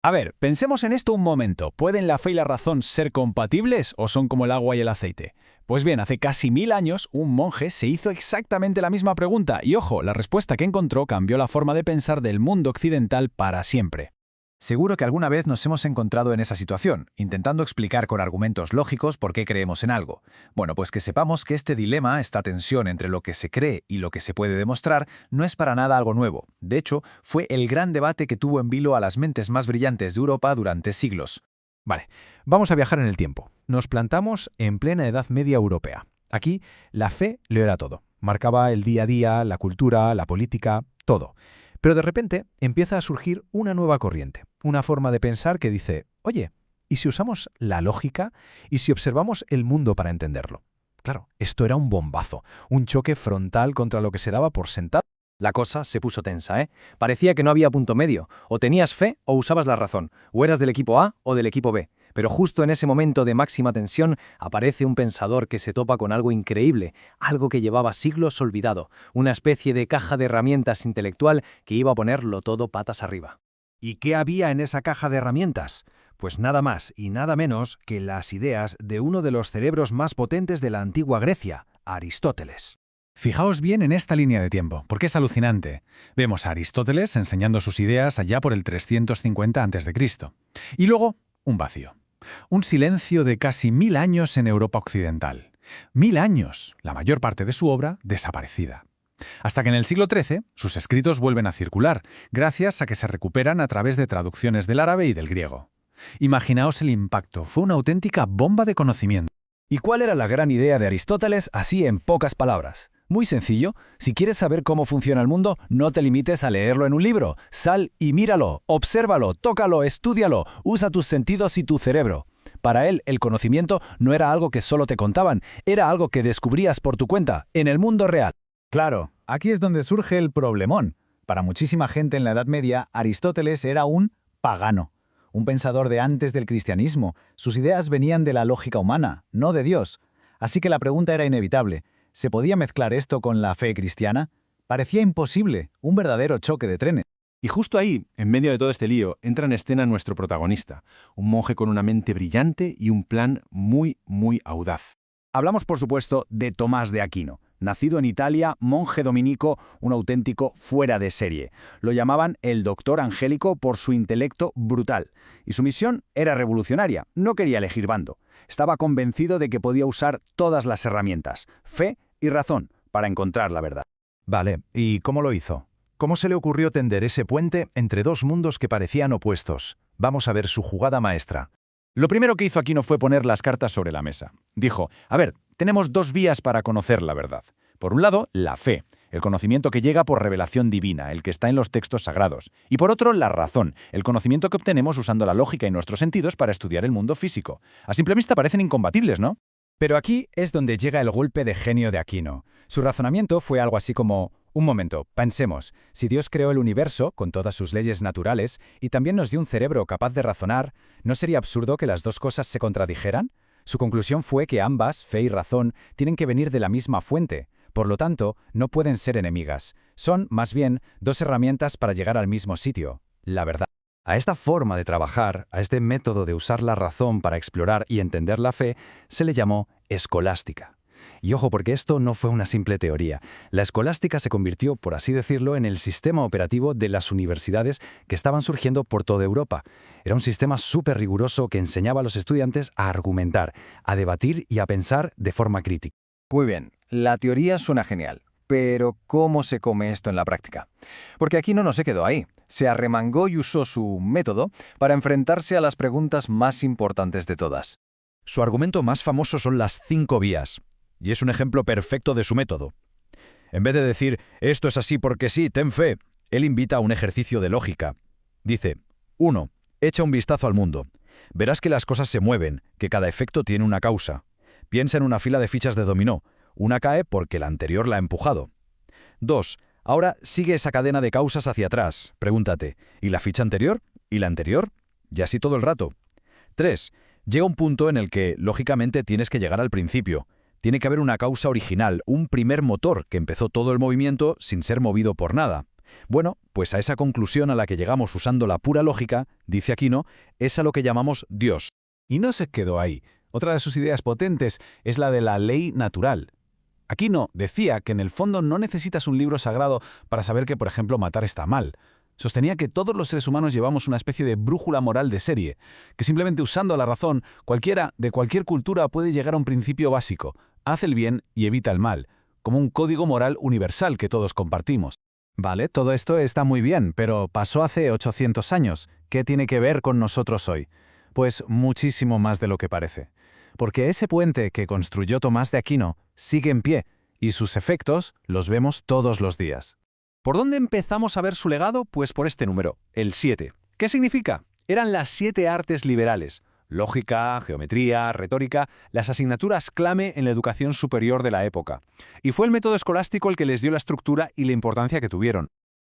A ver, pensemos en esto un momento. ¿Pueden la fe y la razón ser compatibles o son como el agua y el aceite? Pues bien, hace casi 1000 años, un monje se hizo exactamente la misma pregunta y ojo, la respuesta que encontró cambió la forma de pensar del mundo occidental para siempre. Seguro que alguna vez nos hemos encontrado en esa situación, intentando explicar con argumentos lógicos por qué creemos en algo. Bueno, pues que sepamos que este dilema, esta tensión entre lo que se cree y lo que se puede demostrar, no es para nada algo nuevo. De hecho, fue el gran debate que tuvo en vilo a las mentes más brillantes de Europa durante siglos. Vale, vamos a viajar en el tiempo. Nos plantamos en plena Edad Media europea. Aquí, la fe lo era todo. Marcaba el día a día, la cultura, la política, todo. Pero de repente empieza a surgir una nueva corriente, una forma de pensar que dice, oye, ¿y si usamos la lógica? ¿Y si observamos el mundo para entenderlo? Claro, esto era un bombazo, un choque frontal contra lo que se daba por sentado. La cosa se puso tensa, ¿eh? Parecía que no había punto medio. O tenías fe o usabas la razón. O eras del equipo A o del equipo B. Pero justo en ese momento de máxima tensión aparece un pensador que se topa con algo increíble, algo que llevaba siglos olvidado, una especie de caja de herramientas intelectual que iba a ponerlo todo patas arriba. ¿Y qué había en esa caja de herramientas? Pues nada más y nada menos que las ideas de uno de los cerebros más potentes de la antigua Grecia, Aristóteles. Fijaos bien en esta línea de tiempo, porque es alucinante. Vemos a Aristóteles enseñando sus ideas allá por el 350 a.C. Y luego, un vacío. Un silencio de casi 1000 años en Europa occidental. 1000 años, la mayor parte de su obra desaparecida. Hasta que en el siglo XIII sus escritos vuelven a circular, gracias a que se recuperan a través de traducciones del árabe y del griego. Imaginaos el impacto, fue una auténtica bomba de conocimiento. ¿Y cuál era la gran idea de Aristóteles así en pocas palabras? Muy sencillo, si quieres saber cómo funciona el mundo, no te limites a leerlo en un libro. Sal y míralo, obsérvalo, tócalo, estúdialo, usa tus sentidos y tu cerebro. Para él, el conocimiento no era algo que solo te contaban, era algo que descubrías por tu cuenta, en el mundo real. Claro, aquí es donde surge el problemón. Para muchísima gente en la Edad Media, Aristóteles era un pagano, un pensador de antes del cristianismo. Sus ideas venían de la lógica humana, no de Dios. Así que la pregunta era inevitable. ¿Se podía mezclar esto con la fe cristiana? Parecía imposible, un verdadero choque de trenes. Y justo ahí, en medio de todo este lío, entra en escena nuestro protagonista, un monje con una mente brillante y un plan muy, muy audaz. Hablamos, por supuesto, de Tomás de Aquino. Nacido en Italia, monje dominico, un auténtico fuera de serie. Lo llamaban el doctor angélico por su intelecto brutal. Y su misión era revolucionaria, no quería elegir bando. Estaba convencido de que podía usar todas las herramientas, fe y razón, para encontrar la verdad. Vale, ¿y cómo lo hizo? ¿Cómo se le ocurrió tender ese puente entre dos mundos que parecían opuestos? Vamos a ver su jugada maestra. Lo primero que hizo Aquino fue poner las cartas sobre la mesa. Dijo, a ver, tenemos dos vías para conocer la verdad. Por un lado, la fe, el conocimiento que llega por revelación divina, el que está en los textos sagrados. Y por otro, la razón, el conocimiento que obtenemos usando la lógica y nuestros sentidos para estudiar el mundo físico. A simple vista parecen incompatibles, ¿no? Pero aquí es donde llega el golpe de genio de Aquino. Su razonamiento fue algo así como, un momento, pensemos, si Dios creó el universo con todas sus leyes naturales y también nos dio un cerebro capaz de razonar, ¿no sería absurdo que las dos cosas se contradijeran? Su conclusión fue que ambas, fe y razón, tienen que venir de la misma fuente. Por lo tanto, no pueden ser enemigas. Son, más bien, dos herramientas para llegar al mismo sitio, la verdad. A esta forma de trabajar, a este método de usar la razón para explorar y entender la fe, se le llamó escolástica. Y ojo, porque esto no fue una simple teoría. La escolástica se convirtió, por así decirlo, en el sistema operativo de las universidades que estaban surgiendo por toda Europa. Era un sistema súper riguroso que enseñaba a los estudiantes a argumentar, a debatir y a pensar de forma crítica. Muy bien, la teoría suena genial, pero ¿cómo se come esto en la práctica? Porque Aquino no se quedó ahí, se arremangó y usó su método para enfrentarse a las preguntas más importantes de todas. Su argumento más famoso son las 5 vías, y es un ejemplo perfecto de su método. En vez de decir, esto es así porque sí, ten fe, él invita a un ejercicio de lógica. Dice, 1. Echa un vistazo al mundo. Verás que las cosas se mueven, que cada efecto tiene una causa. Piensa en una fila de fichas de dominó. Una cae porque la anterior la ha empujado. 2. Ahora sigue esa cadena de causas hacia atrás. Pregúntate, ¿y la ficha anterior? ¿Y la anterior? Y así todo el rato. 3. Llega un punto en el que, lógicamente, tienes que llegar al principio. Tiene que haber una causa original, un primer motor que empezó todo el movimiento sin ser movido por nada. Bueno, pues a esa conclusión a la que llegamos usando la pura lógica, dice Aquino, es a lo que llamamos Dios. Y no se quedó ahí. Otra de sus ideas potentes es la de la ley natural. Aquino decía que en el fondo no necesitas un libro sagrado para saber que, por ejemplo, matar está mal. Sostenía que todos los seres humanos llevamos una especie de brújula moral de serie, que simplemente usando la razón, cualquiera de cualquier cultura puede llegar a un principio básico: haz el bien y evita el mal, como un código moral universal que todos compartimos. Vale, todo esto está muy bien, pero pasó hace 800 años. ¿Qué tiene que ver con nosotros hoy? Pues muchísimo más de lo que parece. Porque ese puente que construyó Tomás de Aquino sigue en pie, y sus efectos los vemos todos los días. ¿Por dónde empezamos a ver su legado? Pues por este número, el 7. ¿Qué significa? Eran las 7 artes liberales: lógica, geometría, retórica, las asignaturas clave en la educación superior de la época. Y fue el método escolástico el que les dio la estructura y la importancia que tuvieron.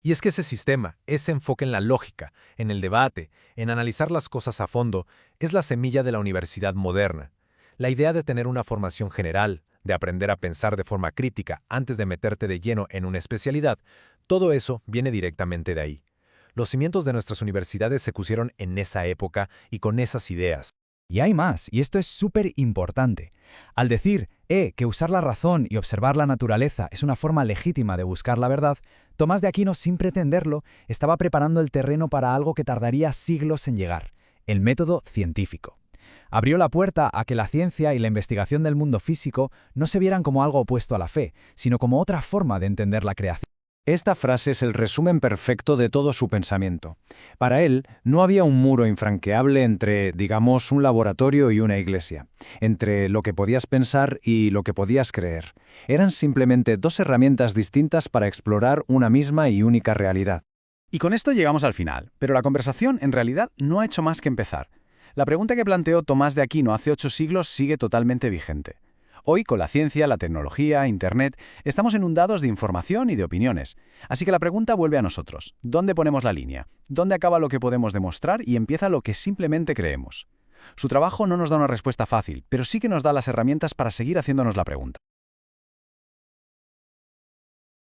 Y es que ese sistema, ese enfoque en la lógica, en el debate, en analizar las cosas a fondo, es la semilla de la universidad moderna. La idea de tener una formación general, de aprender a pensar de forma crítica antes de meterte de lleno en una especialidad, todo eso viene directamente de ahí. Los cimientos de nuestras universidades se pusieron en esa época y con esas ideas. Y hay más, y esto es súper importante. Al decir, que usar la razón y observar la naturaleza es una forma legítima de buscar la verdad, Tomás de Aquino, sin pretenderlo, estaba preparando el terreno para algo que tardaría siglos en llegar: el método científico. Abrió la puerta a que la ciencia y la investigación del mundo físico no se vieran como algo opuesto a la fe, sino como otra forma de entender la creación. Esta frase es el resumen perfecto de todo su pensamiento. Para él, no había un muro infranqueable entre, digamos, un laboratorio y una iglesia, entre lo que podías pensar y lo que podías creer. Eran simplemente dos herramientas distintas para explorar una misma y única realidad. Y con esto llegamos al final, pero la conversación en realidad no ha hecho más que empezar. La pregunta que planteó Tomás de Aquino hace 8 siglos sigue totalmente vigente. Hoy, con la ciencia, la tecnología, Internet, estamos inundados de información y de opiniones. Así que la pregunta vuelve a nosotros. ¿Dónde ponemos la línea? ¿Dónde acaba lo que podemos demostrar y empieza lo que simplemente creemos? Su trabajo no nos da una respuesta fácil, pero sí que nos da las herramientas para seguir haciéndonos la pregunta.